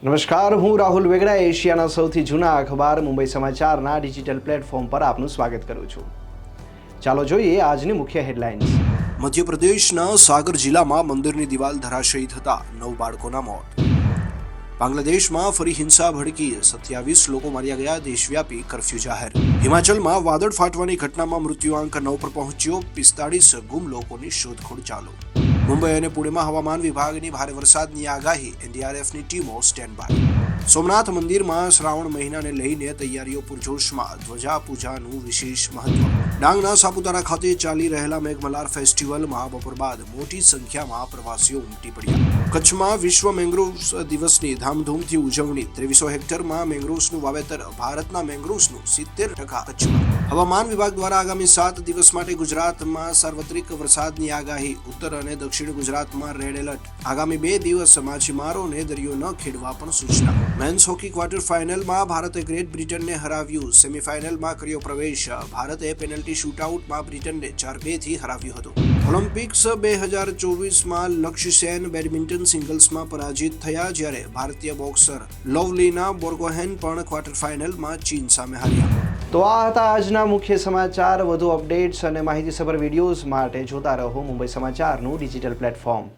નમસ્કાર, હું રાહુલ વેગડા એશિયાના સૌથી જૂના અખબાર મુંબઈ સમાચારના ડિજિટલ પ્લેટફોર્મ પર આપનું સ્વાગત કરું છું। ચાલો જોઈએ આજની મુખ્ય હેડલાઇન્સ। મધ્યપ્રદેશના સાગર જિલ્લામાં મંદિરની દિવાલ ધરાશયી થતા 9 બાળકોના મોત। બાંગ્લાદેશમાં ફરી હિંસા ભડકી 27 લોકો માર્યા ગયા, દેશવ્યાપી કર્ફ્યુ જાહેર। હિમાચલમાં વાદળ ફાટવાની ઘટનામાં મૃત્યુઆંક 9 પર પહોંચ્યો, 45 ગુમ લોકોની શોધખોળ ચાલુ। મુંબઈ અને પુણેમાં હવામાન વિભાગની ભારે વરસાદની આગાહી, એનડીઆરએફની ટીમો સ્ટેન્ડ બાય। સોમનાથ મંદિરમાં શ્રાવણ મહિનાને લઈને તૈયારીઓ પૂરજોશમાં, ધ્વજા પૂજાનું વિશેષ મહત્વ। ડાંગના સાપુતારા ખાતે ચાલી રહેલા મેઘમલ્હાર ફેસ્ટિવલમાં બપોર બાદ મોટી સંખ્યામાં પ્રવાસીઓ ઉમટી પડ્યા। કચ્છમાં વિશ્વ મેંગ્રોવ્સ દિવસની ધામધૂમથી ઉજવણી, 2300 હેક્ટરમાં મેંગ્રોવ્સનું વાવેતર, ભારતના મેંગ્રોવ્સનું 70% કચ્છમાં। હવામાન વિભાગ દ્વારા આગામી 7 દિવસ માટે ગુજરાતમાં સાર્વત્રિક વરસાદની આગાહી, ઉત્તર અને દક્ષિણ ગુજરાતમાં રેડ એલર્ટ। આગામી 2 દિવસ માછીમારોને દરિયો ન ખેડવા પણ સૂચના। મેન્સ હોકી ક્વાર્ટર ફાઇનલમાં ભારતે ગ્રેટ બ્રિટનને હરાવ્યું, સેમીફાઇનલમાં કર્યો પ્રવેશ। ભારતે પેનલ્ટી શૂટઆઉટમાં બ્રિટનને 4-2 થી હરાવ્યું હતું। ઓલિમ્પિક્સ 2024માં લક્ષ્ય સેન બેડમિન્ટન સિંગલ્સમાં પરાજિત થયા, જ્યારે ભારતીય બોક્સર લોવલીના બોર્ગોહેન પણ ક્વાર્ટર ફાઇનલમાં ચીન સામે હાર્યા। તો આ હતા આજના મુખ્ય સમાચાર। વધુ અપડેટ્સ અને માહિતીસભર વિડીયોઝ માટે જોતા રહો મુંબઈ સમાચારનું ડિજિટલ પ્લેટફોર્મ।